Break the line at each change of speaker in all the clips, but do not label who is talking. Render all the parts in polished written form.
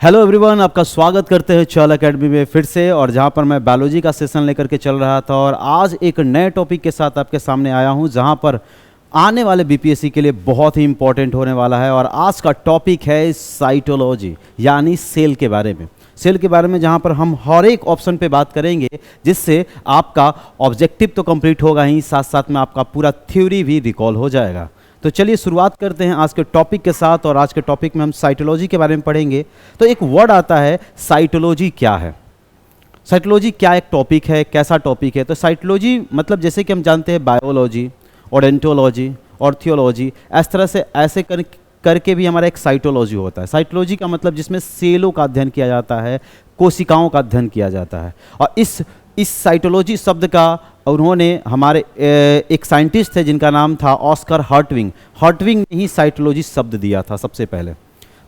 Hello everyone, आपका स्वागत करते हैं चल एकेडमी में फिर से। और जहां पर मैं बायोलॉजी का सेशन लेकर के चल रहा था और आज एक नए टॉपिक के साथ आपके सामने आया हूं जहां पर आने वाले बीपीएससी के लिए बहुत ही इंपॉर्टेंट होने वाला है। और आज का टॉपिक है साइटोलॉजी, यानी सेल के बारे में। सेल के बारे में जहां पर हम हर एक ऑप्शन पे बात करेंगे, जिससे आपका ऑब्जेक्टिव तो कंप्लीट होगा ही, साथ साथ में आपका पूरा थ्योरी भी रिकॉल हो जाएगा। तो चलिए शुरुआत करते हैं आज के टॉपिक के साथ। और आज के टॉपिक में हम साइटोलॉजी के बारे में पढ़ेंगे। तो एक वर्ड आता है साइटोलॉजी। क्या है साइटोलॉजी? क्या एक टॉपिक है, कैसा टॉपिक है? तो साइटोलॉजी मतलब जैसे कि हम जानते हैं बायोलॉजी, ओडेंटोलॉजी और थियोलॉजी, इस तरह से ऐसे करके भी हमारा एक साइटोलॉजी होता है। साइटोलॉजी का मतलब जिसमें सेलों का अध्ययन किया जाता है, कोशिकाओं का अध्ययन किया जाता है। और इस साइटोलॉजी शब्द का उन्होंने हमारे एक साइंटिस्ट थे जिनका नाम था ऑस्कर हर्टविग। हर्टविग ने ही साइटोलॉजी शब्द दिया था सबसे पहले।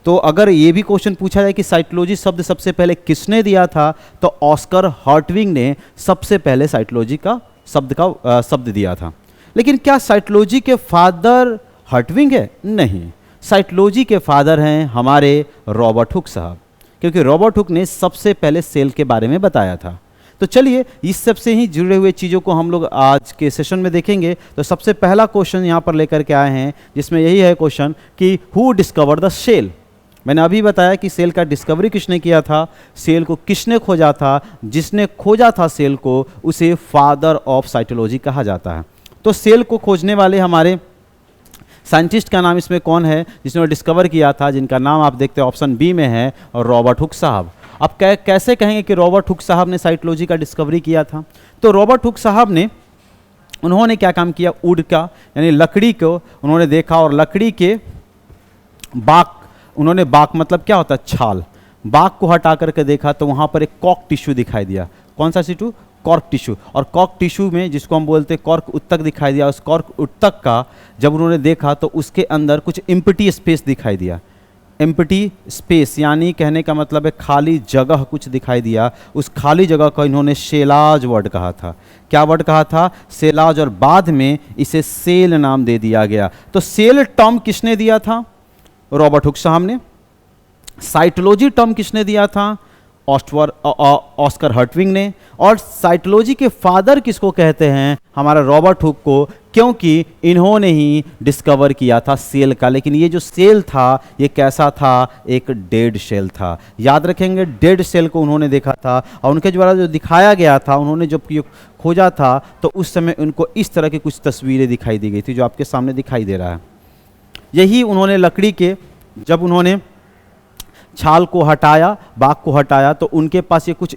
तो अगर ये भी क्वेश्चन पूछा जाए कि साइटोलॉजी शब्द सबसे पहले किसने दिया था, तो ऑस्कर हर्टविग ने सबसे पहले साइटोलॉजी का शब्द दिया था। लेकिन क्या साइटोलॉजी के फादर हर्टविग है? नहीं, साइटोलॉजी के फादर हैं हमारे रॉबर्ट हुक साहब, क्योंकि रॉबर्ट हुक ने सबसे पहले सेल के बारे में बताया था। तो चलिए इस सबसे ही जुड़े हुए चीज़ों को हम लोग आज के सेशन में देखेंगे। तो सबसे पहला क्वेश्चन यहाँ पर लेकर के आए हैं, जिसमें यही है क्वेश्चन कि हु डिस्कवर द सेल। मैंने अभी बताया कि सेल का डिस्कवरी किसने किया था, सेल को किसने खोजा था। जिसने खोजा था सेल को, उसे फादर ऑफ साइटोलॉजी कहा जाता है। तो सेल को खोजने वाले हमारे साइंटिस्ट का नाम इसमें कौन है जिसने डिस्कवर किया था, जिनका नाम आप देखते हैं ऑप्शन बी में है, रॉबर्ट हुक साहब। अब कैसे कहेंगे कि रॉबर्ट हुक साहब ने साइटोलॉजी का डिस्कवरी किया था? तो रॉबर्ट हुक साहब ने उन्होंने क्या काम किया, वुड का यानी लकड़ी को उन्होंने देखा और लकड़ी के बाक मतलब क्या होता है, छाल, बाक को हटा करके देखा तो वहाँ पर एक कॉर्क टिश्यू दिखाई दिया। कौन सा टिश्यू? Cork tissue. और कॉर्क टिश्यू में जिसको हम बोलते हैं कॉर्क उत्तक दिखाई दिया। उस कॉर्क उत्तक का जब उन्होंने देखा तो उसके अंदर कुछ एम्प्टी स्पेस दिखाई दिया। एम्प्टी स्पेस यानी कहने का मतलब है खाली जगह कुछ दिखाई दिया। उस खाली जगह को इन्होंने सेलाज वर्ड कहा था। क्या वर्ड कहा था? सेलाज। और बाद में इसे सेल नाम दे दिया गया। तो सेल टर्म किसने दिया था? रॉबर्ट हुक साहब ने। साइटोलॉजी टर्म किसने दिया था? ऑस्कर हर्टविग ने। और साइटोलॉजी के फादर किसको कहते हैं? हमारा रॉबर्ट हुक को, क्योंकि इन्होंने ही डिस्कवर किया था सेल का। लेकिन ये जो सेल था ये कैसा था? एक डेड सेल था। याद रखेंगे, डेड सेल को उन्होंने देखा था और उनके द्वारा जो दिखाया गया था, उन्होंने जब खोजा था तो उस समय उनको इस तरह की कुछ तस्वीरें दिखाई दी गई थी जो आपके सामने दिखाई दे रहा है। यही उन्होंने लकड़ी के जब उन्होंने छाल को हटाया, बाक को हटाया, तो उनके पास ये कुछ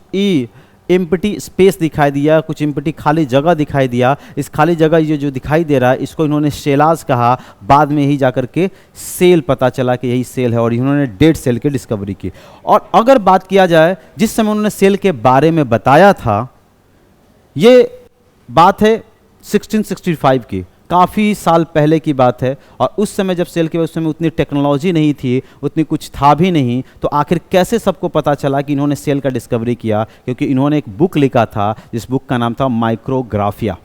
एम्प्टी स्पेस दिखाई दिया, कुछ एम्प्टी खाली जगह दिखाई दिया। इस खाली जगह ये जो दिखाई दे रहा है इसको इन्होंने सेलाज कहा। बाद में ही जाकर के सेल पता चला कि यही सेल है और इन्होंने डेड सेल की डिस्कवरी की। और अगर बात किया जाए जिस समय उन्होंने सेल के बारे में बताया था, ये बात है 1665 की, काफ़ी साल पहले की बात है। और उस समय जब सेल के उस समय उतनी टेक्नोलॉजी नहीं थी, उतनी कुछ था भी नहीं, तो आखिर कैसे सबको पता चला कि इन्होंने सेल का डिस्कवरी किया? क्योंकि इन्होंने एक बुक लिखा था जिस बुक का नाम था माइक्रोग्राफिया।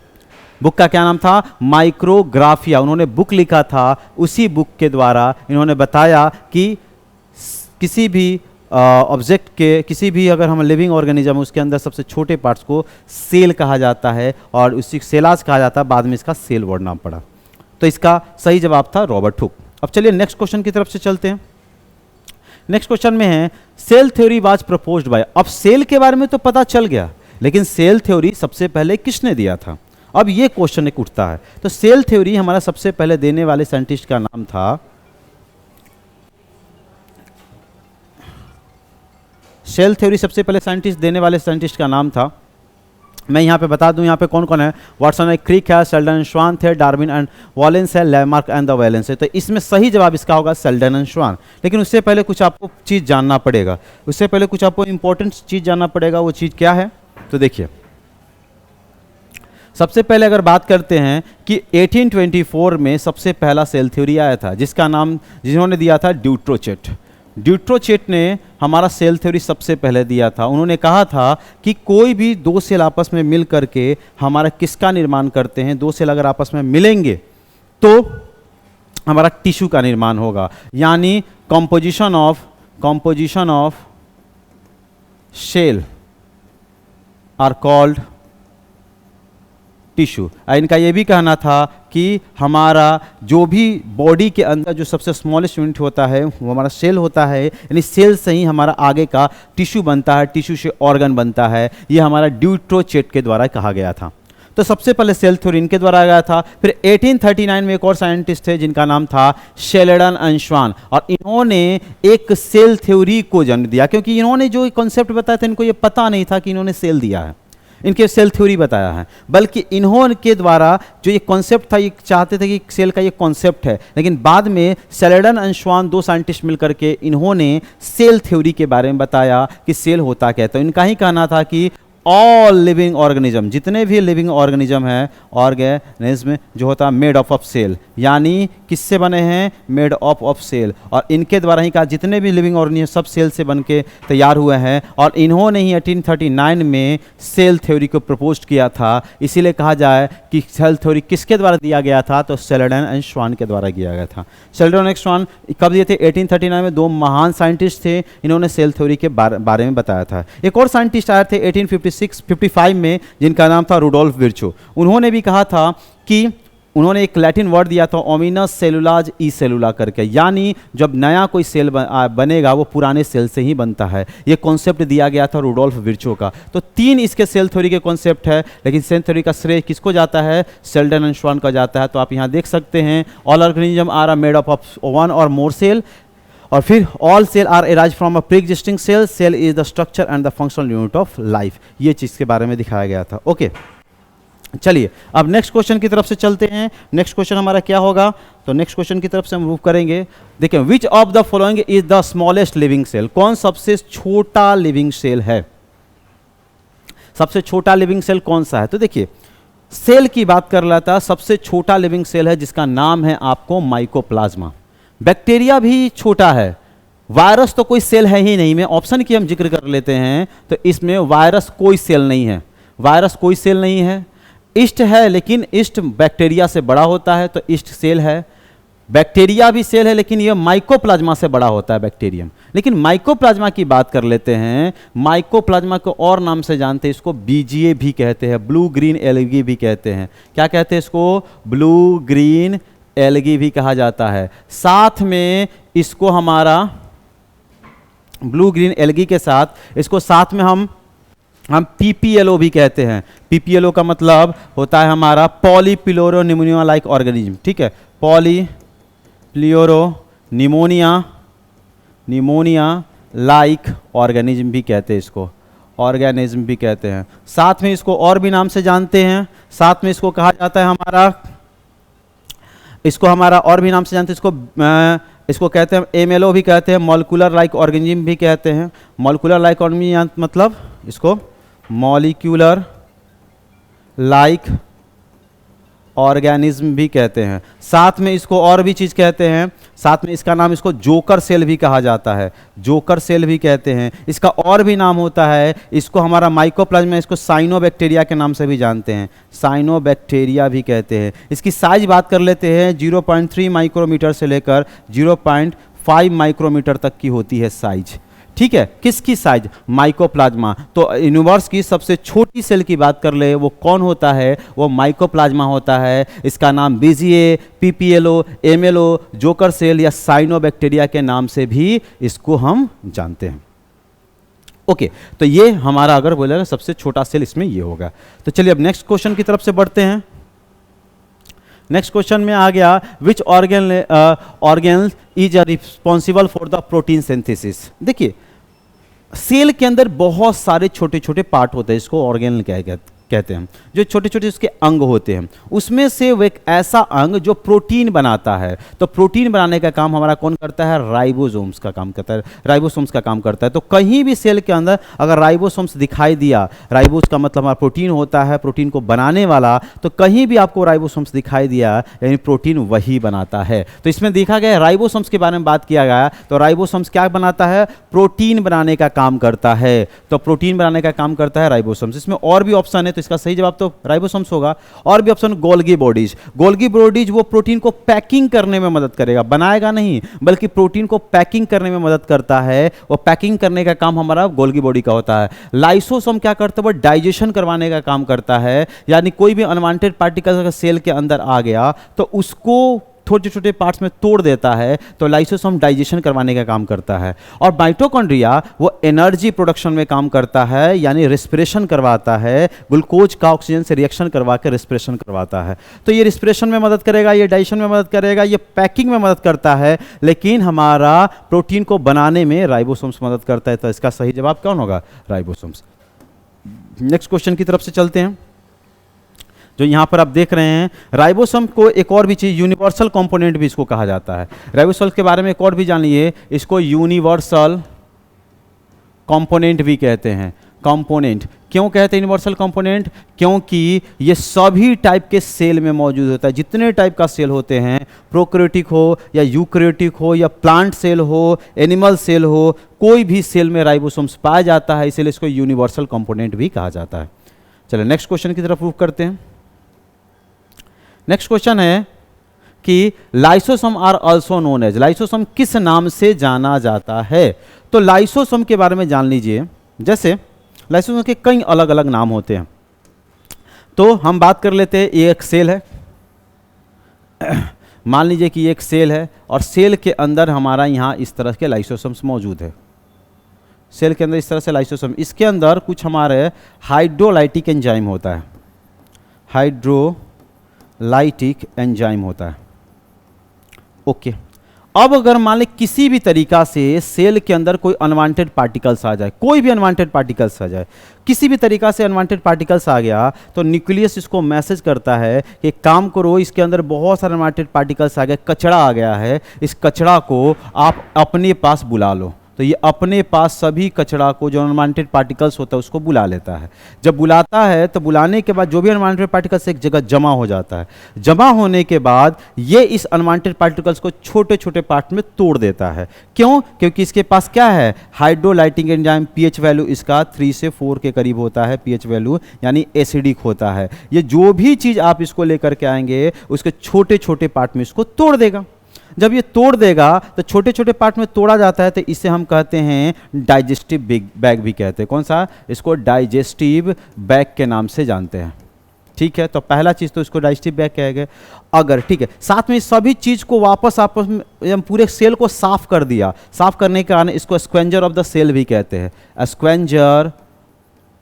बुक का क्या नाम था? माइक्रोग्राफिया। उन्होंने बुक लिखा था, उसी बुक के द्वारा इन्होंने बताया कि किसी भी ऑब्जेक्ट के, किसी भी अगर हम लिविंग ऑर्गेनिज्म उसके अंदर सबसे छोटे पार्ट्स को सेल कहा जाता है और उसी सेलाज कहा जाता है। बाद में इसका सेल वर्ड नाम पड़ा। तो इसका सही जवाब था रॉबर्ट हुक। अब चलिए नेक्स्ट क्वेश्चन की तरफ से चलते हैं। नेक्स्ट क्वेश्चन में है cell theory was proposed by. अब सेल के बारे में तो पता चल गया, लेकिन सेल थ्योरी सबसे पहले किसने दिया था? अब ये क्वेश्चन एक उठता है। तो सेल थ्योरी हमारा सबसे पहले देने वाले साइंटिस्ट का नाम था, सेल थ्योरी सबसे पहले साइंटिस्ट देने वाले साइंटिस्ट का नाम था, मैं यहाँ पे बता दूँ यहाँ पे कौन कौन है। वाटसन है, क्रिक है, सेल्डन श्वान थे, डार्विन एंड वॉलेंस है, लैमार्क एंड द वैलेंस है। तो इसमें सही जवाब इसका होगा सेल्डन एंड श्वान। लेकिन उससे पहले कुछ आपको चीज़ जानना पड़ेगा, उससे पहले कुछ आपको इंपॉर्टेंट चीज़ जानना पड़ेगा। वो चीज़ क्या है? तो देखिए, सबसे पहले अगर बात करते हैं कि 1824 में सबसे पहला सेल थ्योरी आया था, जिन्होंने दिया था ड्यूट्रोचेट। ड्यूट्रोचेट ने हमारा सेल थ्योरी सबसे पहले दिया था। उन्होंने कहा था कि कोई भी दो सेल आपस में मिल करके हमारा किसका निर्माण करते हैं? दो सेल अगर आपस में मिलेंगे तो हमारा टिश्यू का निर्माण होगा, यानी composition of composition of cell are called tissue. इनका ये भी कहना था कि हमारा जो भी बॉडी के अंदर जो सबसे स्मॉलेस्ट यूनिट होता है वो हमारा सेल होता है, यानी सेल से ही हमारा आगे का टिश्यू बनता है, टिश्यू से ऑर्गन बनता है। ये हमारा ड्यूट्रोचेट के द्वारा कहा गया था। तो सबसे पहले सेल थ्योरी इनके द्वारा आया था। फिर 1839 में एक और साइंटिस्ट थे जिनका नाम था शेल्डन एंड श्वान, और इन्होंने एक सेल थ्योरी को जन्म दिया, क्योंकि इन्होंने जो कॉन्सेप्ट बताया था इनको ये पता नहीं था कि इन्होंने सेल दिया है, इनके सेल थ्योरी बताया है, बल्कि इन्होंने द्वारा जो ये कॉन्सेप्ट था ये चाहते थे कि सेल का ये कॉन्सेप्ट है, लेकिन बाद में शेल्डन एंड श्वान दो साइंटिस्ट मिलकर के इन्होंने सेल थ्योरी के बारे में बताया कि सेल होता क्या है। तो इनका ही कहना था कि ऑल लिविंग ऑर्गेनिज्म, जितने भी लिविंग ऑर्गेनिज्म है, ऑर्गेनिज्म जो होता है मेड ऑफ सेल, यानी किससे बने हैं, मेड ऑफ सेल। और इनके द्वारा ही कहा जितने भी लिविंग ऑर्गेनिज्म सब सेल से बन के तैयार हुए हैं, और इन्होंने ही 1839 में सेल थ्योरी को प्रपोज किया था। इसीलिए कहा जाए कि सेल थ्योरी किसके द्वारा दिया गया था, तो शेल्डन एंड श्वान के द्वारा दिया गया था। शेल्डन एंड श्वान कब दिए थे, 1839 में। दो महान साइंटिस्ट थे, इन्होंने सेल थ्योरी के बारे में बताया था। एक और साइंटिस्ट आए थे 1855 में जिनका नाम था रुडोल्फ विर्चो। उन्होंने भी कहा था कि उन्होंने एक लैटिन वर्ड दिया था ओमिनस सेलुलाज ई सेलुला करके, यानी जब नया कोई सेल बनेगा वो पुराने सेल से ही बनता है। ये कॉन्सेप्ट दिया गया था रुडोल्फ विर्चो का। तो तीन इसके सेल थ्योरी के कॉन्सेप्ट है, लेकिन सेल थ्योरी का श्रेय किसको जाता है, शेल्डन एंड श्वान का जाता है। तो आप यहाँ देख सकते हैं all organism are made of one or more cell, और फिर all cell are arise from a pre existing cell, cell is the structure and the functional unit of life. ये चीज़ के बारे में दिखाया गया था। ओके, चलिए अब नेक्स्ट क्वेश्चन की तरफ से चलते हैं। नेक्स्ट क्वेश्चन हमारा क्या होगा, तो नेक्स्ट क्वेश्चन की तरफ से हम मूव करेंगे। देखिए, which of the following is the smallest living cell, कौन सबसे छोटा लिविंग सेल है, सबसे छोटा लिविंग सेल कौन सा है। तो देखिए, सेल की बात कर रहा था, सबसे छोटा लिविंग सेल है जिसका नाम है आपको माइकोप्लाज्मा। बैक्टीरिया भी छोटा है, वायरस तो कोई सेल है ही नहीं। में ऑप्शन की हम जिक्र कर लेते हैं तो इसमें वायरस कोई सेल नहीं है, वायरस कोई सेल नहीं है। ईस्ट है, लेकिन ईस्ट बैक्टीरिया से बड़ा होता है तो ईस्ट सेल है। बैक्टीरिया भी सेल है, लेकिन यह माइकोप्लाज्मा से बड़ा होता है बैक्टीरियम। लेकिन माइकोप्लाज्मा की बात कर लेते हैं, माइकोप्लाज्मा को और नाम से जानते हैं, इसको बीजीए भी कहते हैं, ब्लू ग्रीन एल्गी भी कहते हैं। क्या कहते हैं इसको, ब्लू ग्रीन एल्गी भी कहा जाता है। साथ में इसको हमारा ब्लू ग्रीन एल्गी के साथ इसको साथ में हम पीपीएलओ भी कहते हैं। पीपीएलओ का मतलब होता है हमारा पॉलीप्लोरो निमोनिया लाइक ऑर्गेनिज्म, ठीक है, पॉलीप्लोरो निमोनिया लाइक ऑर्गेनिज्म भी कहते हैं इसको, ऑर्गेनिज्म भी कहते हैं। साथ में इसको और भी नाम से जानते हैं, साथ में इसको कहा जाता है हमारा, इसको हमारा और भी नाम से जानते हैं, इसको कहते हैं एमएलओ भी कहते हैं, मॉलिक्यूलर लाइक ऑर्गेनिज्म भी कहते हैं। मॉलिक्यूलर लाइक ऑर्गेनिज्म मतलब इसको मॉलिक्यूलर लाइक ऑर्गेनिज्म भी कहते हैं। साथ में इसको और भी चीज़ कहते हैं, साथ में इसका नाम इसको जोकर सेल भी कहा जाता है, जोकर सेल भी कहते हैं। इसका और भी नाम होता है, इसको हमारा माइकोप्लाज्मा, इसको साइनोबैक्टीरिया के नाम से भी जानते हैं, साइनोबैक्टीरिया भी कहते हैं। इसकी साइज बात कर लेते हैं, 0.3 माइक्रोमीटर से लेकर 0.5 माइक्रोमीटर तक की होती है साइज, ठीक है। किसकी साइज, माइकोप्लाज्मा। तो यूनिवर्स की सबसे छोटी सेल की बात कर ले वो कौन होता है, वो माइकोप्लाज्मा होता है। इसका नाम BGA, PPLO, MLO, joker cell या साइनोबैक्टीरिया के नाम से भी इसको हम जानते हैं। ओके, तो ये हमारा अगर बोलेगा सबसे छोटा सेल इसमें ये होगा। तो चलिए अब नेक्स्ट क्वेश्चन की तरफ से बढ़ते हैं। नेक्स्ट क्वेश्चन में आ गया, which organ is responsible for the protein synthesis. देखिए, सेल के अंदर बहुत सारे छोटे छोटे पार्ट होते हैं, इसको ऑर्गेनल कहते हैं, जो छोटे छोटे उसके अंग होते हैं। उसमें से वो एक ऐसा अंग जो प्रोटीन बनाता है। तो प्रोटीन बनाने का काम हमारा कौन करता है, राइबोसोम्स का काम करता है, राइबोसोम्स का काम करता है। तो कहीं भी सेल के अंदर अगर राइबोसोम्स दिखाई दिया, राइबोस का मतलब हमारा प्रोटीन होता है, प्रोटीन को बनाने वाला, तो कहीं भी आपको राइबोसोम्स दिखाई दिया यानी प्रोटीन वही बनाता है। तो इसमें देखा गया राइबोसोम्स के बारे में बात किया गया, तो राइबोसोम्स क्या बनाता है, प्रोटीन बनाने का काम करता है। तो प्रोटीन बनाने का काम करता है राइबोसोम्स। इसमें और भी ऑप्शन है, तो इसका सही जवाब तो राइबोसोम्स होगा। और भी option Golgi bodies. Golgi bodies वो प्रोटीन को पैकिंग करने में मदद करेगा, बनाएगा नहीं बल्कि प्रोटीन को पैकिंग करने में मदद करता है। वो पैकिंग करने का काम हमारा गोल्गी बॉडी का होता है। लाइसोसोम क्या करता है, वो डाइजेशन करवाने का काम करता है, यानी कोई भी अनवांटेड पार्टिकल अगर सेल के अंदर आ गया तो उसको छोटे छोटे पार्ट्स में तोड़ देता है, तो लाइसोसोम डाइजेशन करवाने का काम करता है। और माइटोकॉन्ड्रिया वो एनर्जी प्रोडक्शन में काम करता है, यानी रिस्पिरेशन करवाता है, ग्लूकोज का ऑक्सीजन से रिएक्शन करवा के रिस्पिरेशन करवाता है। तो ये रिस्पिरेशन में मदद करेगा, ये डाइजेशन में मदद करेगा, ये पैकिंग में मदद करता है, लेकिन हमारा प्रोटीन को बनाने में राइबोसोम्स मदद करता है। तो इसका सही जवाब कौन होगा, राइबोसोम्स। नेक्स्ट क्वेश्चन की तरफ से चलते हैं। जो यहाँ पर आप देख रहे हैं, राइबोसोम को एक और भी चीज़ यूनिवर्सल कंपोनेंट भी इसको कहा जाता है। राइबोसोम के बारे में एक और भी जानिए, इसको यूनिवर्सल कंपोनेंट भी कहते हैं। कंपोनेंट क्यों कहते हैं यूनिवर्सल कंपोनेंट, क्योंकि ये सभी टाइप के सेल में मौजूद होता है। जितने टाइप का सेल होते हैं, प्रोकैरियोटिक हो या यूकैरियोटिक हो या प्लांट सेल हो, एनिमल सेल हो, कोई भी सेल में राइबोसोम्स पाया जाता है, इसलिए इसको यूनिवर्सल कंपोनेंट भी कहा जाता है। चलिए नेक्स्ट क्वेश्चन की तरफ मूव करते हैं। नेक्स्ट क्वेश्चन है कि lysosome are also known as, lysosome किस नाम से जाना जाता है। तो लाइसोसोम के बारे में जान लीजिए। जैसे लाइसोसोम के कई अलग अलग नाम होते हैं, तो हम बात कर लेते हैं। ये एक सेल है, मान लीजिए कि ये एक सेल है और सेल के अंदर हमारा यहाँ इस तरह के लाइसोसोम्स मौजूद है। सेल के अंदर इस तरह से लाइसोसोम, इसके अंदर कुछ हमारे हाइड्रोलाइटिक एंजाइम होता है, हाइड्रोलाइटिक एंजाइम होता है। ओके, अब अगर मान लें किसी भी तरीका से सेल के अंदर कोई अनवांटेड पार्टिकल्स आ जाए, कोई भी अनवांटेड पार्टिकल्स आ जाए, किसी भी तरीका से अनवांटेड पार्टिकल्स आ गया, तो न्यूक्लियस इसको मैसेज करता है कि काम करो, इसके अंदर बहुत सारे अनवांटेड पार्टिकल्स आ गए, कचरा आ गया है, इस कचरा को आप अपने पास बुला लो। तो ये अपने पास सभी कचरा को, जो अनवांटेड पार्टिकल्स होता है, उसको बुला लेता है। जब बुलाता है तो बुलाने के बाद जो भी अनवांटेड पार्टिकल्स एक जगह जमा हो जाता है। जमा होने के बाद ये इस अनवांटेड पार्टिकल्स को छोटे छोटे पार्ट में तोड़ देता है। क्यों? क्योंकि इसके पास क्या है, हाइड्रोलाइटिक एंजाइम। पीएच वैल्यू इसका 3 से 4 के करीब होता है, पीएच वैल्यू, यानी एसिडिक होता है। ये जो भी चीज़ आप इसको लेकर के आएंगे, उसके छोटे छोटे पार्ट में इसको तोड़ देगा। जब ये तोड़ देगा तो छोटे छोटे पार्ट में तोड़ा जाता है, तो इसे हम कहते हैं डाइजेस्टिव बैग भी कहते हैं। कौन सा? इसको डाइजेस्टिव बैग के नाम से जानते हैं। ठीक है, तो पहला चीज़ तो इसको डाइजेस्टिव बैग कहेंगे। अगर ठीक है, साथ में सभी चीज़ को वापस आपस में पूरे सेल को साफ कर दिया, साफ करने के कारण इसको स्क्वेंजर ऑफ द सेल भी कहते हैं, स्क्वेंजर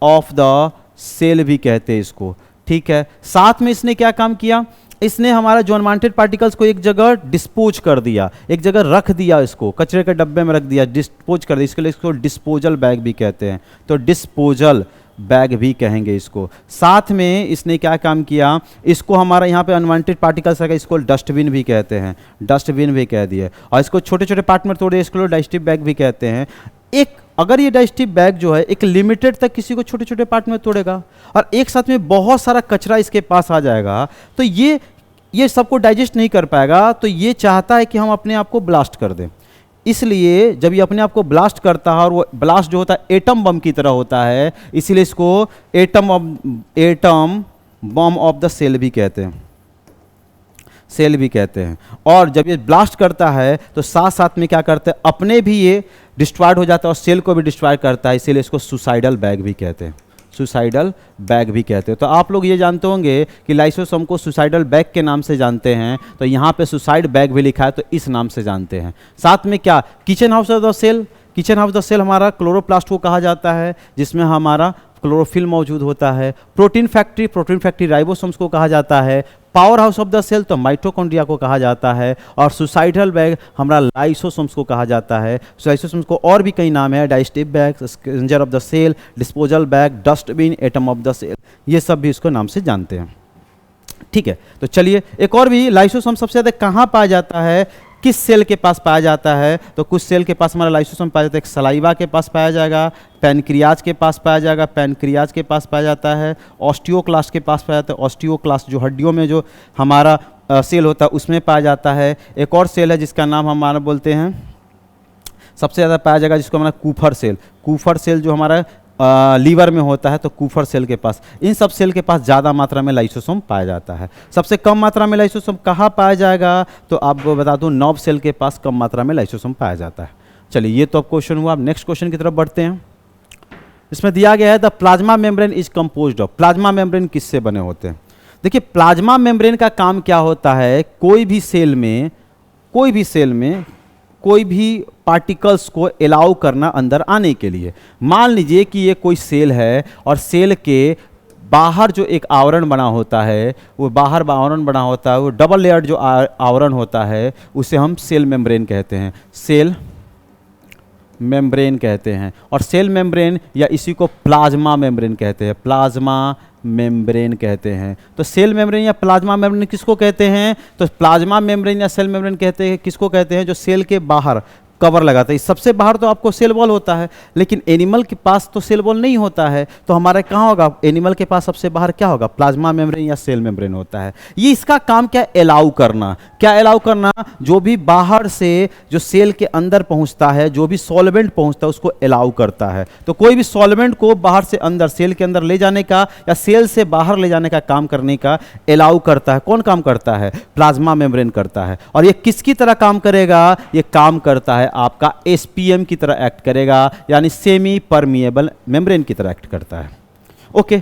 ऑफ द सेल भी कहते हैं इसको। ठीक है, साथ में इसने क्या काम किया, इसने हमारा जो अनवांटेड पार्टिकल्स को एक जगह डिस्पोज कर दिया, एक जगह रख दिया, इसको कचरे के डब्बे में रख दिया, डिस्पोज कर दिया। इसके लिए इसको डिस्पोजल बैग भी कहते हैं, तो डिस्पोजल बैग भी कहेंगे इसको। साथ में इसने क्या काम किया, इसको हमारा यहाँ पे अनवांटेड पार्टिकल्स है, इसको डस्टबिन भी कहते हैं, डस्टबिन भी कह दिए। और इसको छोटे छोटे पार्ट में तोड़े, इसको डाइजेस्टिव बैग भी कहते हैं। एक अगर ये डाइजेस्टिव बैग जो है एक लिमिटेड तक किसी को छोटे छोटे पार्ट में तोड़ेगा और एक साथ में बहुत सारा कचरा इसके पास आ जाएगा, तो ये सबको डाइजेस्ट नहीं कर पाएगा। तो ये चाहता है कि हम अपने आप को ब्लास्ट कर दें। इसलिए जब ये अपने आप को ब्लास्ट करता है, और वो ब्लास्ट जो होता है एटम बम की तरह होता है, इसीलिए इसको atom bomb of the cell भी कहते हैं, सेल भी कहते हैं। और जब ये ब्लास्ट करता है तो साथ साथ में क्या करते हैं, अपने भी ये डिस्ट्रॉयड हो जाता है और सेल को भी डिस्ट्रॉय करता है, इसीलिए इसको सुसाइडल बैग भी कहते हैं, सुसाइडल बैग भी कहते हैं। तो आप लोग ये जानते होंगे कि लाइसोसोम को सुसाइडल बैग के नाम से जानते हैं, तो यहाँ पे सुसाइड बैग भी लिखा है, तो इस नाम से जानते हैं। साथ में क्या, kitchen house of the cell, kitchen house of the cell हमारा क्लोरोप्लास्ट को कहा जाता है, जिसमें हमारा क्लोरोफिल मौजूद होता है। प्रोटीन फैक्ट्री राइबोसोम्स को कहा जाता है। Power house of the cell तो माइटोकॉन्ड्रिया को कहा जाता है। और सुसाइडल बैग हमारा लाइसोसोम्स को कहा जाता है। लाइसोसोम्स को और भी कई नाम है, digestive bag, scavenger of the cell, disposal bag, dustbin, atom of the cell, ये सब भी इसको नाम से जानते हैं। ठीक है, तो चलिए एक और भी, लाइसोसोम सबसे ज़्यादा कहाँ पाया जाता है, किस सेल के पास पाया जाता है, तो कुछ सेल के पास हमारा लाइसोसोम पाया जाता है। एक सलाइवा के पास पाया जाएगा, पैनक्रियाज के पास पाया जाएगा, पैनक्रियाज के पास पाया जाता है, ऑस्टियोक्लास्ट के पास पाया जाता है, ऑस्टियोक्लास्ट जो हड्डियों में जो हमारा सेल होता है उसमें पाया जाता है। एक और सेल है जिसका नाम हमारा बोलते हैं, सबसे ज़्यादा पाया जाएगा जिसको हमारा कूफर सेल, कूफर सेल जो हमारा लीवर में होता है तो कूफर सेल के पास, इन सब सेल के पास ज़्यादा मात्रा में लाइसोसोम पाया जाता है। सबसे कम मात्रा में लाइसोसोम कहाँ पाया जाएगा, तो आपको बता दूं नर्व सेल के पास कम मात्रा में लाइसोसोम पाया जाता है। चलिए ये तो अब क्वेश्चन हुआ। अब नेक्स्ट क्वेश्चन की तरफ बढ़ते हैं। इसमें दिया गया है the plasma membrane is composed of. Plasma membrane किससे बने होते हैं? देखिए प्लाज्मा मेम्ब्रेन का काम क्या होता है, कोई भी सेल में कोई भी पार्टिकल्स को अलाउ करना अंदर आने के लिए। मान लीजिए कि ये कोई सेल है और सेल के बाहर जो एक आवरण बना होता है, वो बाहर आवरण बना होता है, वो डबल लेयर्ड जो आवरण होता है उसे हम सेल मेम्ब्रेन कहते हैं, सेल मेम्ब्रेन कहते हैं। और सेल मेम्ब्रेन या इसी को प्लाज्मा मेम्ब्रेन कहते हैं, प्लाज्मा मेम्ब्रेन कहते हैं। तो सेल मेम्ब्रेन या प्लाज्मा मेम्ब्रेन किसको कहते हैं, तो प्लाज्मा मेम्ब्रेन या सेल मेम्ब्रेन कहते हैं, किसको कहते हैं, जो सेल के बाहर कवर लगाता है। सबसे बाहर तो आपको सेल वॉल होता है, लेकिन एनिमल के पास तो सेल वॉल नहीं होता है, तो हमारा कहाँ होगा, एनिमल के पास सबसे बाहर क्या होगा, प्लाज्मा मेम्ब्रेन या सेल मेम्ब्रेन होता है। ये इसका काम क्या, अलाउ करना। क्या अलाउ करना, जो भी बाहर से जो सेल के अंदर पहुंचता है, जो भी सॉल्वेंट पहुंचता है उसको अलाउ करता है। तो कोई भी सॉल्वेंट को बाहर से अंदर सेल के अंदर ले जाने का या सेल से बाहर ले जाने का काम करने का अलाउ करता है। कौन काम करता है, प्लाज्मा मेम्ब्रेन करता है। और ये किसकी तरह काम करेगा, ये काम करता है आपका एसपीएम की तरह एक्ट करेगा, यानी सेमी परमिएबल मेम्ब्रेन की तरह एक्ट करता है। ओके,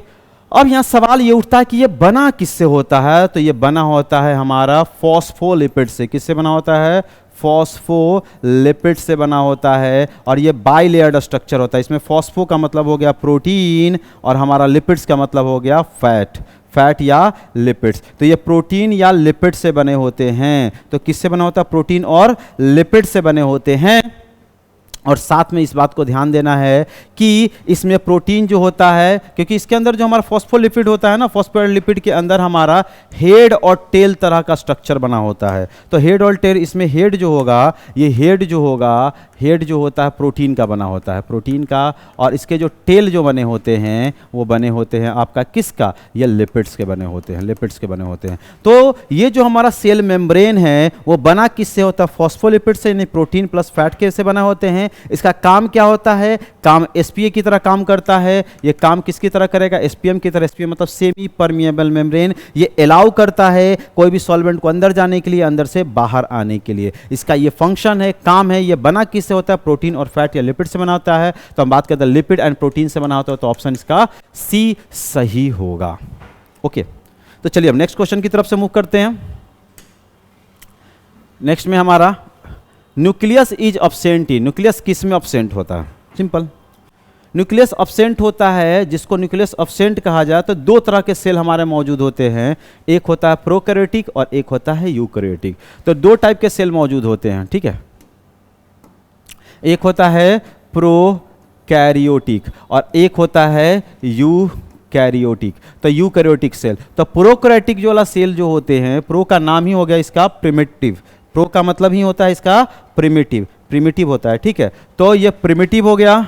अब यहां सवाल ये उठता है कि ये बना किससे होता है, तो ये बना होता है हमारा फॉस्फोलिपिड से। किससे बना होता है, फॉस्फोलिपिड से बना होता है। और ये बाइलेयर्ड स्ट्रक्चर होता है। इसमें फॉस्फो का मतलब हो गया प्रोटीन और हमारा लिपिड्स का मतलब हो गया फैट या लिपिड्स। तो ये प्रोटीन या लिपिड से बने होते हैं। तो किससे बना होता है, प्रोटीन और लिपिड से बने होते हैं। और साथ में इस बात को ध्यान देना है कि इसमें प्रोटीन जो होता है, क्योंकि इसके अंदर जो हमारा फॉस्फोलिपिड होता है ना, फॉस्फोलिपिड के अंदर हमारा हेड और टेल तरह का स्ट्रक्चर बना होता है। तो हेड और टेल, इसमें हेड जो होगा, ये हेड जो होता है प्रोटीन का बना होता है, प्रोटीन का। और इसके जो टेल जो बने होते हैं वो बने होते हैं आपका किसका, ये लिपिड्स के बने होते हैं, लिपिड्स के बने होते हैं। तो ये जो हमारा सेल मेम्ब्रेन है वो बना किससे होता है, फॉस्फोलिपिड से, यानी प्रोटीन प्लस फैट के से बना होते हैं। इसका काम क्या होता है, काम एसपीए की तरह काम करता है। ये काम किसकी तरह करेगा, एसपीएम की तरह। एसपीएम मतलब सेमी परमिएबल मेम्ब्रेन। ये अलाउ करता है कोई भी सॉल्वेंट को अंदर जाने के लिए, अंदर से बाहर आने के लिए। इसका ये फंक्शन है, काम है। ये बना किससे होता है, प्रोटीन और फैट या लिपिड से बना होता है। तो हम बात करते हैं लिपिड एंड प्रोटीन से बना होता है, तो ऑप्शन इसका सी सही होगा। ओके, तो चलिए अब नेक्स्ट क्वेश्चन की तरफ से मूव करते हैं। नेक्स्ट में हमारा न्यूक्लियस इज अब्सेंटी। न्यूक्लियस किस में अब्सेंट होता है, सिंपल। न्यूक्लियस अब्सेंट होता है, जिसको न्यूक्लियस अब्सेंट कहा जाए, तो दो तरह के सेल हमारे मौजूद होते हैं। एक होता है प्रोकैरियोटिक और एक होता है यूकैरियोटिक। तो दो टाइप के सेल मौजूद होते हैं, ठीक है। एक होता है प्रोकैरियोटिक और एक होता है यूकैरियोटिक। तो यूकैरियोटिक सेल, तो प्रोकैरियोटिक जो वाला सेल जो होते हैं, प्रो का नाम ही हो गया इसका प्रिमिटिव। प्रो का मतलब ही होता है इसका प्रिमिटिव होता है, ठीक है। तो ये प्रिमिटिव हो गया।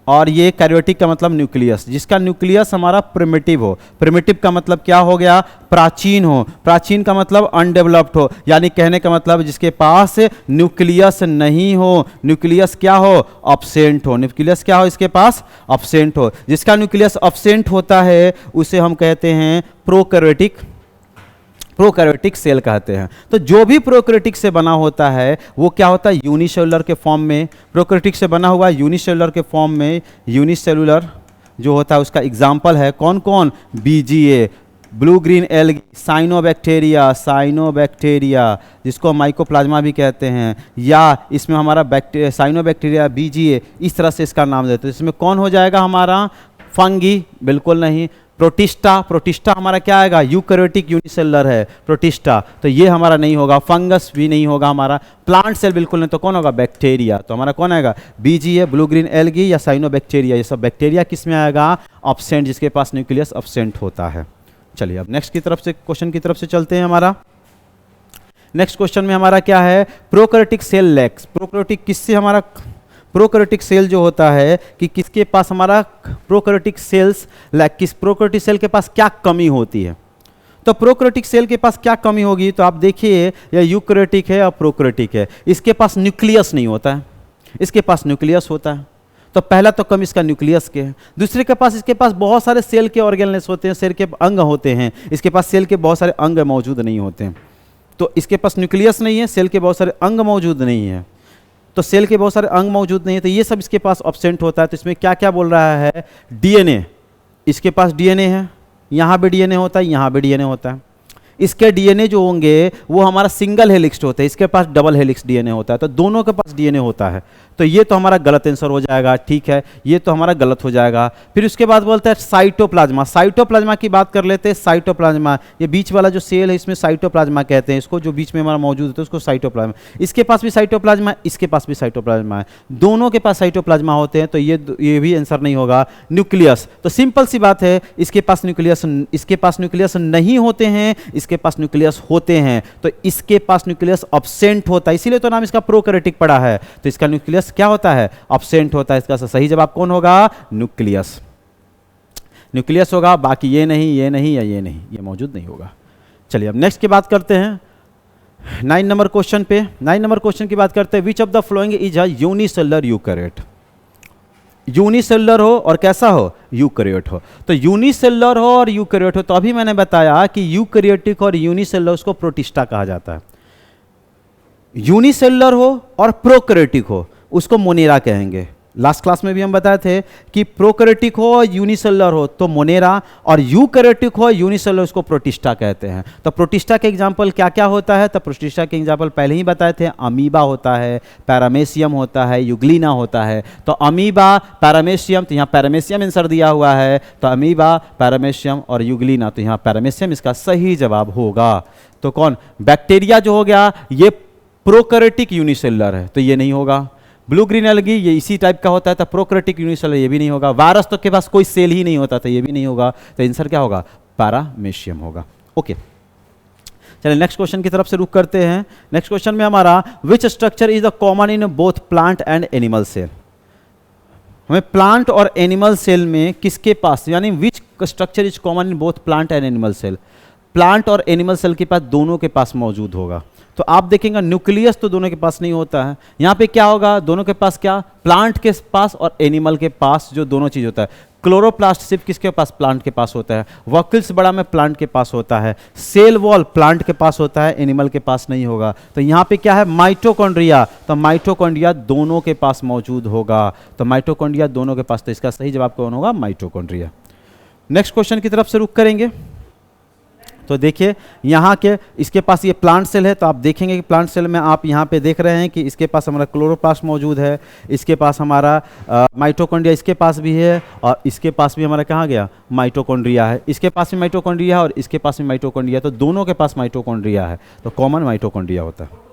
और ये कैरियोटिक का मतलब न्यूक्लियस, जिसका न्यूक्लियस हमारा प्रिमिटिव हो। प्रिमिटिव का मतलब क्या हो गया, प्राचीन हो। प्राचीन का मतलब अनडेवलप्ड हो, यानी कहने का मतलब जिसके पास न्यूक्लियस नहीं हो। न्यूक्लियस क्या हो, अब्सेंट हो। न्यूक्लियस क्या हो, इसके पास अब्सेंट हो। जिसका न्यूक्लियस अब्सेंट होता है उसे हम कहते हैं प्रोकैरियोटिक सेल कहते हैं। तो जो भी प्रोकैरियोटिक से बना होता है वो क्या होता है, यूनिसेलुलर के फॉर्म में। प्रोकैरियोटिक से बना हुआ यूनिसेलुलर के फॉर्म में। यूनिसेलुलर जो होता है उसका एग्जाम्पल है कौन कौन, BGA, blue green algae, cyanobacteria जिसको माइकोप्लाज्मा भी कहते हैं, या इसमें हमारा साइनोबैक्टीरिया, बीजीए, इस तरह से इसका नाम देते हैं। इसमें कौन हो जाएगा हमारा, फंगी, बिल्कुल नहीं। प्रोटिस्टा हमारा क्या आएगा, यूकैरियोटिक यूनिसेलुलर है प्रोटिस्टा, तो ये हमारा नहीं होगा। फंगस भी नहीं होगा हमारा। प्लांट सेल बिल्कुल नहीं, तो कौन होगा, बैक्टीरिया। तो हमारा कौन आएगा, बीजीए, ब्लू ग्रीन एल्गी या साइनोबैक्टीरिया। ये सब बैक्टीरिया किस में आएगा, अब्सेंट, जिसके पास न्यूक्लियस अब्सेंट होता है। चलिए अब नेक्स्ट की तरफ से, क्वेश्चन की तरफ से चलते हैं। हमारा नेक्स्ट क्वेश्चन में हमारा क्या है, प्रोकैरियोटिक सेल लैक्स। प्रोकैरियोटिक किससे हमारा, प्रोकैरियोटिक सेल जो होता है कि किसके पास हमारा प्रोकैरियोटिक सेल्स लैक, किस प्रोकैरियोटिक सेल के पास क्या कमी होती है। तो प्रोकैरियोटिक सेल के पास क्या कमी होगी, तो आप देखिए यह यूकैरियोटिक है और प्रोकैरियोटिक है। इसके पास न्यूक्लियस नहीं होता है, इसके पास न्यूक्लियस होता है। तो पहला तो कम इसका न्यूक्लियस के है। दूसरे के पास इसके पास बहुत सारे सेल के ऑर्गेनल्स होते हैं, सेल के अंग होते हैं, इसके पास सेल के बहुत सारे अंग मौजूद नहीं होते हैं। तो इसके पास न्यूक्लियस नहीं है, सेल के बहुत सारे अंग मौजूद नहीं है, तो सेल के बहुत सारे अंग मौजूद नहीं है, तो ये सब इसके पास एब्सेंट होता है। तो इसमें क्या क्या बोल रहा है, डीएनए, इसके पास डीएनए है, यहाँ भी डीएनए होता है, यहाँ भी डीएनए होता है। इसके डीएनए जो होंगे वो हमारा सिंगल हेलिक्स होते हैं, इसके पास डबल हेलिक्स डीएनए होता है, तो दोनों के पास डीएनए होता है। तो ये तो हमारा गलत आंसर हो जाएगा, ठीक है, ये तो हमारा गलत हो जाएगा। फिर उसके बाद बोलते हैं साइटोप्लाज्मा। साइटोप्लाज्मा की बात कर लेते हैं। साइटोप्लाज्मा, ये बीच वाला जो सेल है इसमें साइटोप्लाज्मा कहते हैं इसको, जो बीच में हमारा मौजूद होता है उसको साइटोप्लाज्मा। इसके पास भी साइटोप्लाज्मा है, इसके पास भी साइटोप्लाज्मा है, दोनों के पास साइटोप्लाज्मा होते हैं, तो ये भी आंसर नहीं होगा। न्यूक्लियस, तो सिंपल सी बात है, इसके पास न्यूक्लियस नहीं होते हैं, इसके पास न्यूक्लियस होते हैं, तो इसके पास न्यूक्लियस एब्सेंट होता है, इसीलिए तो नाम इसका प्रोकैरियोटिक पड़ा है। तो इसका न्यूक्लियस क्या होता है, एब्सेंट होता है। इसका सही जवाब कौन होगा, न्यूक्लियस। न्यूक्लियस होगा, बाकी ये नहीं, ये नहीं या ये नहीं, ये मौजूद नहीं होगा। चलिए अब नेक्स्ट की बात करते हैं 9 नंबर क्वेश्चन पे। 9 नंबर क्वेश्चन की बात करते हैं, विच of the following is a unicellular eukaryote. Unicellular हो और कैसा हो, यूकैरियोट हो। तो यूनिसेलुलर हो और यूकैरियोट हो, तो अभी मैंने बताया कि यूकैरियोटिक और यूनिसेलुलर उसको प्रोटिस्टा कहा जाता है। यूनिसेलुलर हो और प्रोकैरियोटिक हो उसको मोनेरा कहेंगे। लास्ट क्लास में भी हम बताए थे कि प्रोकैरियोटिक हो और यूनिसेलुलर हो तो मोनेरा, और यूकैरियोटिक हो यूनिसेलुलर उसको प्रोटिस्टा कहते हैं। तो प्रोटिस्टा के एग्जांपल क्या क्या होता है, तो प्रोटिस्टा के एग्जांपल पहले ही बताए थे, अमीबा होता है, पैरामेशियम होता है, यूग्लिना होता है। तो अमीबा, पैरामेशियम, तो यहाँ पैरामेशियम आंसर दिया हुआ है, तो अमीबा, पैरामेशियम और यूग्लिना, तो यहाँ पैरामेशियम इसका सही जवाब होगा। तो कौन, बैक्टीरिया जो हो गया ये प्रोकैरियोटिक यूनिसेलुलर है, तो ये नहीं होगा। ब्लू ग्रीन एल्गी ये इसी टाइप का होता है, तो प्रोकैरियोटिक यूनिसेलुलर, ये भी नहीं होगा। वायरस तो के पास कोई सेल ही नहीं होता, तो ये भी नहीं होगा। तो आंसर क्या होगा, पैरामेशियम होगा। ओके, चलिए नेक्स्ट क्वेश्चन की तरफ से रुक करते हैं। नेक्स्ट क्वेश्चन में हमारा, which structure is the common in both plant and animal cell. हमें प्लांट और एनिमल सेल में किसके पास, यानी which structure is common in both plant and animal cell, plant और एनिमल सेल के पास, दोनों के पास मौजूद होगा। तो आप देखेंगे न्यूक्लियस तो दोनों के पास नहीं होता है, यहाँ पे क्या होगा, दोनों के पास क्या, प्लांट के पास और एनिमल के पास जो दोनों चीज होता है। क्लोरोप्लास्ट सिर्फ किसके पास, प्लांट के पास होता है। वॉकल्स बड़ा में प्लांट के पास होता है। सेल वॉल प्लांट के पास होता है, एनिमल के पास नहीं होगा। तो यहाँ पे क्या है, माइटोकॉन्ड्रिया, तो माइटोकॉन्ड्रिया दोनों के पास मौजूद होगा। तो माइटोकॉन्ड्रिया दोनों के पास, तो इसका सही जवाब कौन होगा, माइटोकॉन्ड्रिया। नेक्स्ट क्वेश्चन की तरफ से रुक करेंगे। तो देखिए यहाँ के इसके पास ये प्लांट सेल है, तो आप देखेंगे कि प्लांट सेल में आप यहाँ पे देख रहे हैं कि इसके पास हमारा क्लोरोप्लास्ट मौजूद है, इसके पास हमारा माइटोकॉन्ड्रिया इसके पास भी है, और इसके पास भी हमारा कहाँ गया, माइटोकॉन्ड्रिया है। इसके पास भी माइटोकॉन्ड्रिया है और इसके पास भी माइटोकॉन्ड्रिया, तो दोनों के पास माइटोकॉन्ड्रिया है, तो कॉमन माइटोकॉन्ड्रिया होता है।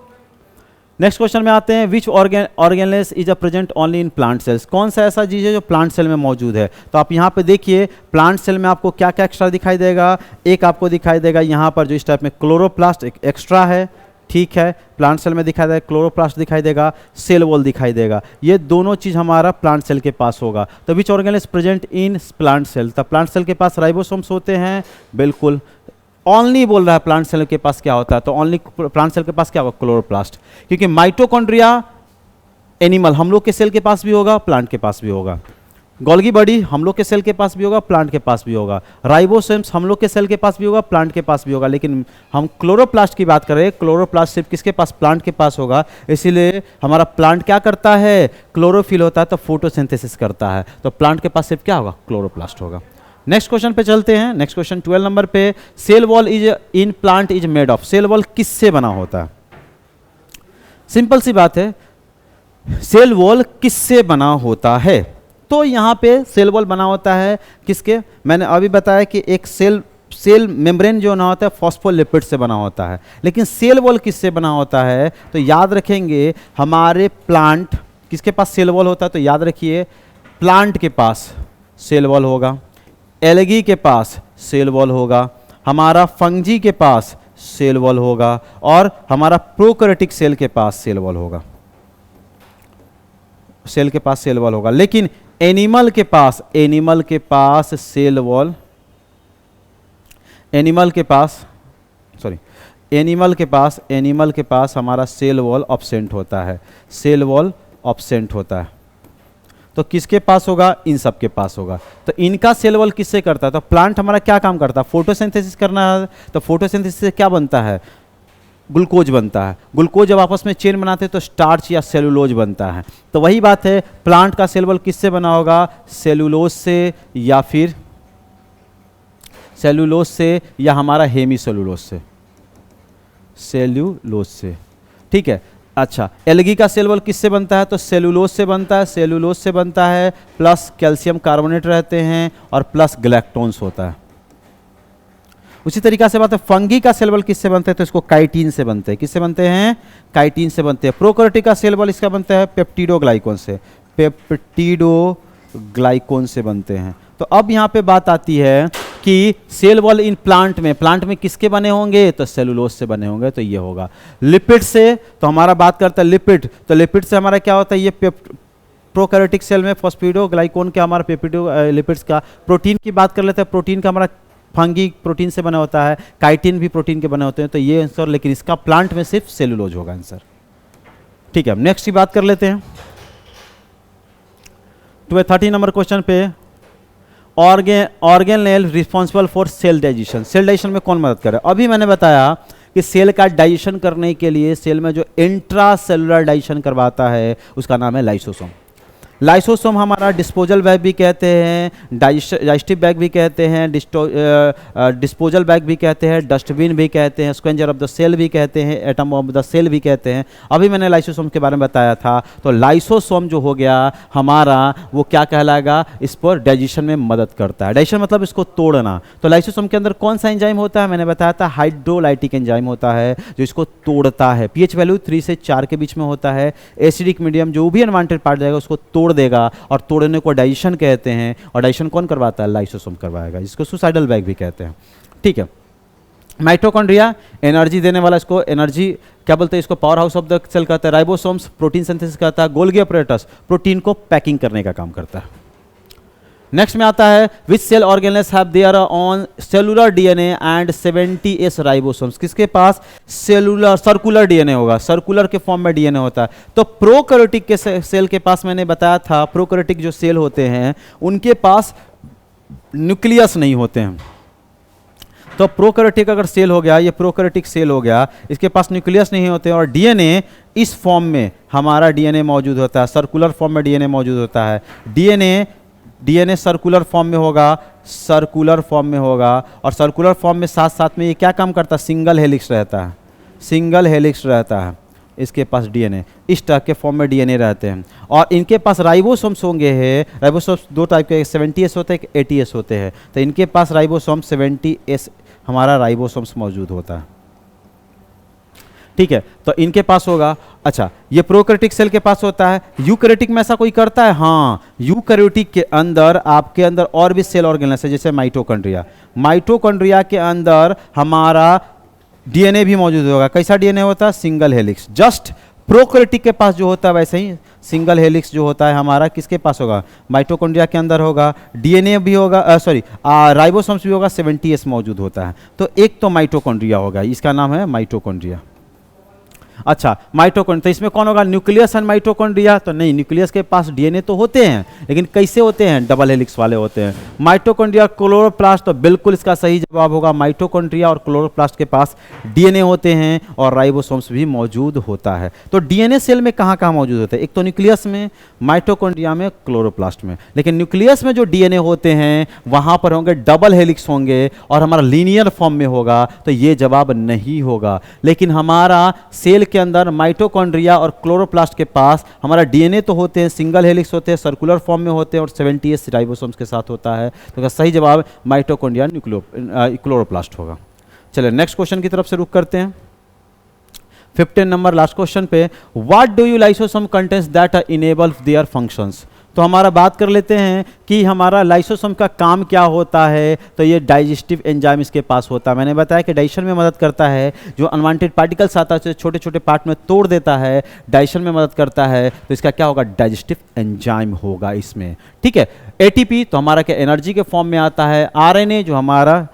नेक्स्ट क्वेश्चन में आते हैं, which organelles is a present only in plant cells. कौन सा ऐसा चीज है जो प्लांट सेल में मौजूद है। तो आप यहाँ पे देखिए प्लांट सेल में आपको क्या क्या एक्स्ट्रा दिखाई देगा। एक आपको दिखाई देगा यहाँ पर जो इस टाइप में क्लोरोप्लास्ट एक एक्स्ट्रा है, ठीक है, प्लांट सेल में दिखाई देगा, क्लोरोप्लास्ट दिखाई देगा, सेल वॉल दिखाई देगा, ये दोनों चीज हमारा प्लांट सेल के पास होगा। तो which organelle is present in plant cell, तो प्लांट सेल के पास राइबोसोम्स होते हैं, बिल्कुल। ओनली बोल रहा है प्लांट सेल के पास क्या होता है, तो ओनली प्लांट सेल के पास क्या होगा, क्लोरोप्लास्ट, क्योंकि माइटोकॉन्ड्रिया एनिमल हम लोग के सेल के पास भी होगा, प्लांट के पास भी होगा। गोल्गी बॉडी हम लोग के सेल के पास भी होगा, प्लांट के पास भी होगा। राइबोसोम्स हम लोग के सेल के पास भी होगा, प्लांट के पास भी होगा। लेकिन हम क्लोरोप्लास्ट की बात कर रहे हैं, क्लोरोप्लास्ट सिर्फ किसके पास, प्लांट के पास होगा। इसीलिए हमारा प्लांट क्या करता है, क्लोरोफिल होता है, तो फोटोसिंथेसिस करता है, तो प्लांट के पास सिर्फ क्या होगा, क्लोरोप्लास्ट होगा। नेक्स्ट क्वेश्चन पे चलते हैं। नेक्स्ट क्वेश्चन 12 नंबर पे, cell wall is in plant is made of. Cell wall किससे बना होता है, सिंपल सी बात है, सेल वॉल किससे बना होता है। तो यहां पे सेल वॉल बना होता है किसके, मैंने अभी बताया कि एक सेल मेम्ब्रेन जो ना होता है फॉस्फोलिपिड से बना होता है, लेकिन सेल वॉल किससे बना होता है, तो याद रखेंगे हमारे प्लांट किसके पास सेल वॉल होता है, तो याद रखिए प्लांट के पास सेल वॉल होगा, एल्गी के पास सेल वॉल होगा, हमारा फंगी के पास सेल वॉल होगा, और हमारा प्रोकैरियोटिक सेल के पास सेल वॉल होगा, सेल के पास सेल वॉल होगा। लेकिन एनिमल के पास सेल वॉल, एनिमल के पास हमारा सेल वॉल एब्सेंट होता है, सेल वॉल एब्सेंट होता है। तो किसके पास होगा, इन सब के पास होगा। तो इनका सेल वॉल किससे करता है, तो प्लांट हमारा क्या काम करता है, फोटोसिंथेसिस करना है। तो फोटोसिंथेसिस से क्या बनता है, ग्लूकोज बनता है। ग्लूकोज जब आपस में चेन बनाते हैं तो स्टार्च या सेलुलोज बनता है। तो वही बात है, प्लांट का सेल वॉल किससे बना होगा, सेलुलोज से या फिर सेलुलोज से या हमारा हेमी सेलुलोज से, सेल्यूलोज से, ठीक है। अच्छा, एल्गी का सेल वॉल किससे बनता है, तो सेलुलोज से बनता है, सेलुलोज से बनता है, प्लस कैल्शियम कार्बोनेट रहते हैं और प्लस ग्लैक्टोन्स होता है। उसी तरीका से बात है, फंगी का सेल वॉल किससे बनते हैं, तो इसको काइटिन से बनते हैं। किससे बनते हैं, काइटिन से बनते हैं। प्रोकैरियोटिक का सेल वॉल इसका बनता है पेप्टिडोग्लाइकोन से, पेप्टिडोग्लाइकोन से बनते हैं। तो अब यहाँ पे बात आती है कि सेल वॉल इन प्लांट में किसके बने होंगे, तो सेलुलोज से बने होंगे। तो ये होगा लिपिड से, तो हमारा बात करता है लिपिड, तो लिपिड से हमारा क्या होता है, ये प्रोकैरियोटिक सेल में फॉस्फेटोग्लाइकोन का हमारा लिपिड्स का। प्रोटीन की बात कर लेते हैं, प्रोटीन का हमारा फंगी प्रोटीन से बना होता है, काइटिन भी प्रोटीन के बने होते हैं। तो ये आंसर, लेकिन इसका प्लांट में सिर्फ सेलुलोज होगा आंसर, ठीक है। नेक्स्ट की बात कर लेते हैं 13 नंबर क्वेश्चन पे, organelle responsible for cell digestion. Cell digestion में कौन मदद करे, अभी मैंने बताया कि सेल का डाइजेशन करने के लिए सेल में जो इंट्रा सेलुलर डाइजेशन करवाता है उसका नाम है लाइसोसोम। लाइसोसोम हमारा डिस्पोजल बैग भी कहते हैं, डाइजेस्टिव बैग भी कहते हैं, डिस्पोजल बैग भी कहते हैं, डस्टबिन भी कहते हैं, स्क्वेंजर ऑफ द सेल भी कहते हैं, एटम ऑफ द सेल भी कहते हैं। अभी मैंने लाइसोसोम के बारे में बताया था। तो लाइसोसोम जो हो गया हमारा, वो क्या कहलाएगा, इस पर डाइजेशन में मदद करता है। डाइजेशन मतलब इसको तोड़ना। तो लाइसोसोम के अंदर कौन सा एंजाइम होता है, मैंने बताया था हाइड्रोलाइटिक एंजाइम होता है जो इसको तोड़ता है। पीएच वैल्यू 3 से 4 के बीच में होता है। एसिडिक मीडियम जो भी अनवांटेड पार्ट जाएगा उसको तोड़ देगा, और तोड़ने को डाइजेशन कहते हैं। और डाइजेशन कौन करवाता है, लाइसोसोम करवाएगा, जिसको सुसाइडल बैग भी कहते हैं, ठीक है। माइटोकॉन्ड्रिया एनर्जी देने वाला, इसको एनर्जी क्या बोलते हैं, इसको power house of the cell कहता है। राइबोसोम्स प्रोटीन सिंथेसिस करता है। गोल्गी अपरेटस प्रोटीन को पैकिंग करने का काम करता है। नेक्स्ट में आता है, which cell organelles have their own cellular DNA and 70s ribosomes. किसके पास सेलुलर सर्कुलर डीएनए होगा, सर्कुलर के फॉर्म में डीएनए होता है। तो प्रोकैरियोटिक के सेल के पास मैंने बताया था, प्रोकैरियोटिक जो सेल होते हैं उनके पास न्यूक्लियस नहीं होते हैं। तो प्रोकैरियोटिक अगर सेल हो गया, ये प्रोकैरियोटिक सेल हो गया, इसके पास न्यूक्लियस नहीं होते और डीएनए इस फॉर्म में हमारा डीएनए मौजूद होता है, सर्कुलर फॉर्म में डीएनए मौजूद होता है। डीएनए सर्कुलर फॉर्म में होगा, सर्कुलर फॉर्म में होगा, और सर्कुलर फॉर्म में साथ साथ में ये क्या काम करता है, सिंगल हेलिक्स रहता है, सिंगल हेलिक्स रहता है इसके पास डीएनए। इस टाइप के फॉर्म में डीएनए रहते हैं। और इनके पास राइबोसोम्स होंगे हैं। राइबोसोम्स दो टाइप के, 70s होते हैं, 80s होते हैं। तो इनके पास राइबोसोम 70s हमारा राइबोसोम्स मौजूद होता है, ठीक है। तो इनके पास होगा। अच्छा, ये प्रोकैरियोटिक सेल के पास होता है। यूकैरियोटिक में ऐसा कोई करता है, हाँ, यूकैरियोटिक के अंदर आपके अंदर और भी सेल ऑर्गेनेल्स है, जैसे माइटोकॉन्ड्रिया। माइटोकॉन्ड्रिया के अंदर हमारा डीएनए भी मौजूद होगा। कैसा डीएनए होता है, सिंगल हेलिक्स। जस्ट प्रोकैरियोटिक के पास जो होता है वैसे ही सिंगल हेलिक्स जो होता है हमारा किसके पास होगा, माइटोकॉन्ड्रिया के अंदर होगा। डीएनए भी होगा, राइबोसोम्स भी होगा, 70s मौजूद होता है। तो एक तो माइटोकॉन्ड्रिया होगा, इसका नाम है माइटोकॉन्ड्रिया। अच्छा, माइटोकॉन्ड्रिया, तो इसमें कौन होगा, न्यूक्लियस एंड माइटोकॉन्ड्रिया। तो नहीं, न्यूक्लियस के पास डीएनए तो होते हैं, लेकिन कैसे होते हैं, डबल हेलिक्स वाले होते हैं। माइटोकॉन्ड्रिया, क्लोरोप्लास्ट, तो बिल्कुल इसका सही जवाब होगा। माइटोकॉन्ड्रिया और क्लोरोप्लास्ट के पास डीएनए होते हैं और राइबोसोम्स भी मौजूद होता है। तो डीएनए सेल में कहाँ कहाँ मौजूद होते हैं, एक तो न्यूक्लियस में, माइटोकॉन्ड्रिया में, क्लोरोप्लास्ट में। लेकिन न्यूक्लियस में जो डीएनए होते हैं वहाँ पर होंगे डबल हेलिक्स होंगे और हमारा लीनियर फॉर्म में होगा, तो ये जवाब नहीं होगा। लेकिन हमारा सेल के अंदर माइटोकॉन्ड्रिया और क्लोरोप्लास्ट के पास हमारा डीएनए तो होते हैं, सिंगल हेलिक्स होते हैं, सर्कुलर फॉर्म में होते हैं और 70s राइबोसोम्स के साथ होता है। तो सही जवाब माइटोकॉन्ड्रिया क्लोरोप्लास्ट होगा। चलिए नेक्स्ट क्वेश्चन की तरफ से रुक करते हैं। 15 नंबर लास्ट क्वेश्चन पे, what do you lysosome contents that enable their functions. तो हमारा बात कर लेते हैं कि हमारा लाइसोसोम का काम क्या होता है। तो ये डाइजेस्टिव एंजाइम इसके पास होता है। मैंने बताया कि डाइजेशन में मदद करता है, जो अनवांटेड पार्टिकल्स आता है उसे छोटे छोटे पार्ट में तोड़ देता है, डाइजेशन में मदद करता है। तो इसका क्या होगा, डाइजेस्टिव एंजाइम होगा इसमें, ठीक है। एटीपी तो हमारा क्या एनर्जी के फॉर्म में आता है। आरएनए जो हमारा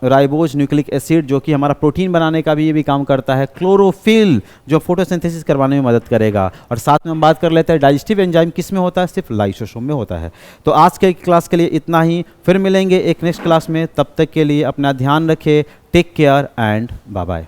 राइबोज न्यूक्लिक एसिड जो कि हमारा प्रोटीन बनाने का भी ये भी काम करता है, क्लोरोफिल जो फोटोसिंथेसिस करवाने में मदद करेगा, और साथ में हम बात कर लेते हैं डाइजेस्टिव एंजाइम किस में होता है, सिर्फ लाइसोसोम में होता है। तो आज के क्लास के लिए इतना ही, फिर मिलेंगे एक नेक्स्ट क्लास में, तब तक के लिए अपना ध्यान रखें, take care and bye bye.